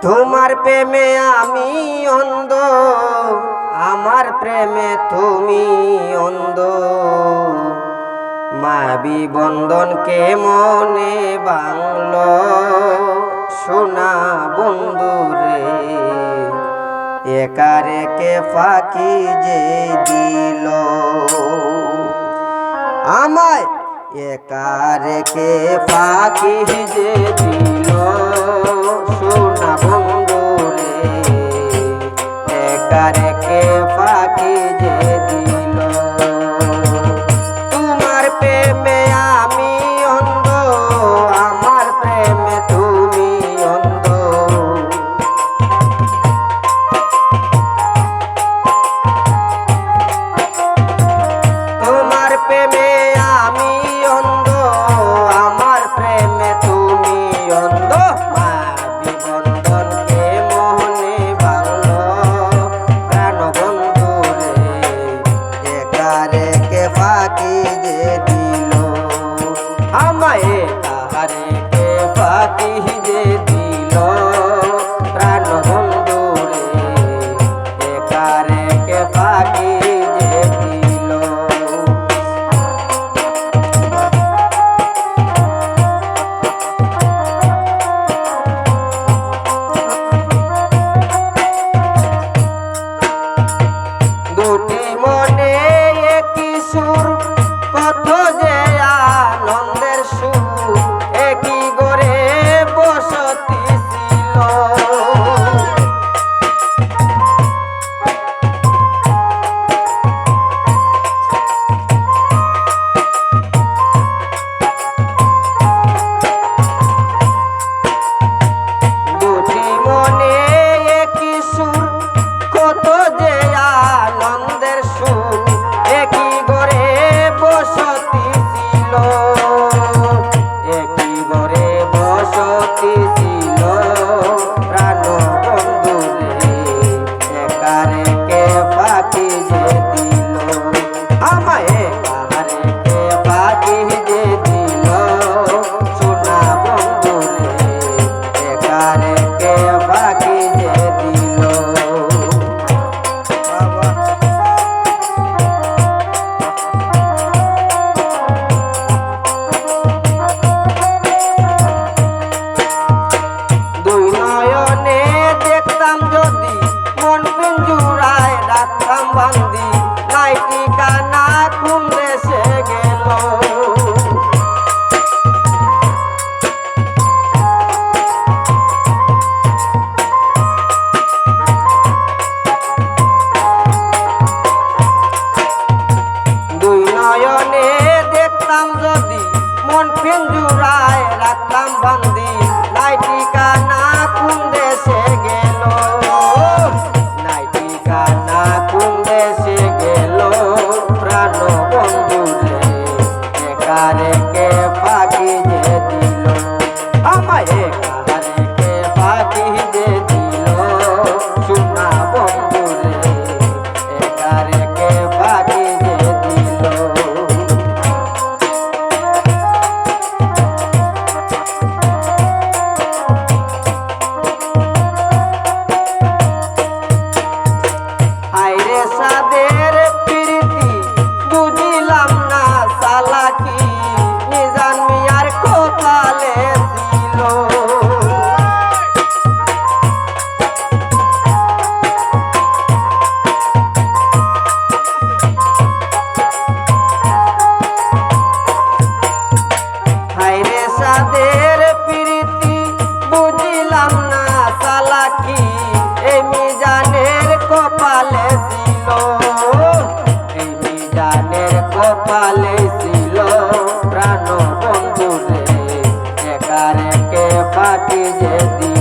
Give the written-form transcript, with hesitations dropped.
তোমার প্রেমে আমি অন্ধ, আমার প্রেমে তুমি অন্ধ। মায়াবী বন্ধনকে মনে বাংল সোনা বন্ধুরে, একা রেখে ফাঁকি যে দিল আমায়, একা রেখে ফাঁকি যে দিল সোনা বন্ধুরে, একা রেখে ফাঁকি যে দিল। তোমার প্রেমে আমি অন্ধ, আমার প্রেমে তুমি অন্ধ। তোমার প্রেমে আমি অন্ধ, আমার প্রেমে তুমি অন্ধ। মায়াবী বন্ধনকে মনে বাংল প্রাণ বন্ধুরে, একা রেখে ফাঁকি যে দিল আমায়, একা রেখে ফাঁকি যে দিল প্রাণ বন্ধুরে, একা রেখে ফাঁকি যে দিল। দুটি মনে একই সুর, কত যে আনন্দের সুর, একই গড়ে বসতি ছিল। দুটি মনে একই সুর, কত যে আনন্দের সুর, একই গড়ে বসতি ছিল, একই গড়ে বসতি ছিল প্রাণ বন্ধুরে, একা রেখে ফাঁকি যে দিল আমায়, একা রেখে ফাঁকি যে দিল সোনা বন্ধুরে, একা রেখে ফাঁকি যে দিল। দুই নয়নে দেখতাম যদি, মন পিঞ্জুরায় রাখতাম বান্দি, নাই ঠিকানা কোন দেশে গেল। দুই নয়নে দেখতাম যদি, মন পিঞ্জুরায় রাখতাম বান্দি, নাই ঠিকানা কোন দেশে গেল, নাই ঠিকানা কোন দেশে গেল প্রাণ বন্ধুরে, একা রেখে ফাঁকি যে দিল আমায়, একা রেখে ফাঁকি যে দিল সোনা বন্ধুরে, একা রেখে ফাঁকি যে দিল। হায়রে সাদের প্রীতি বুঝিলাম না চালাকি, নিজান মিয়ার কপালে ছিল। হায়রে সাদের প্রীতি বুঝিলাম না চালাকি, এই মিজানের কপালে ছিল, এই মিজানের কপালে ছিল প্রাণ বন্ধুরে, একা রেখে ফাঁকি যে দিল।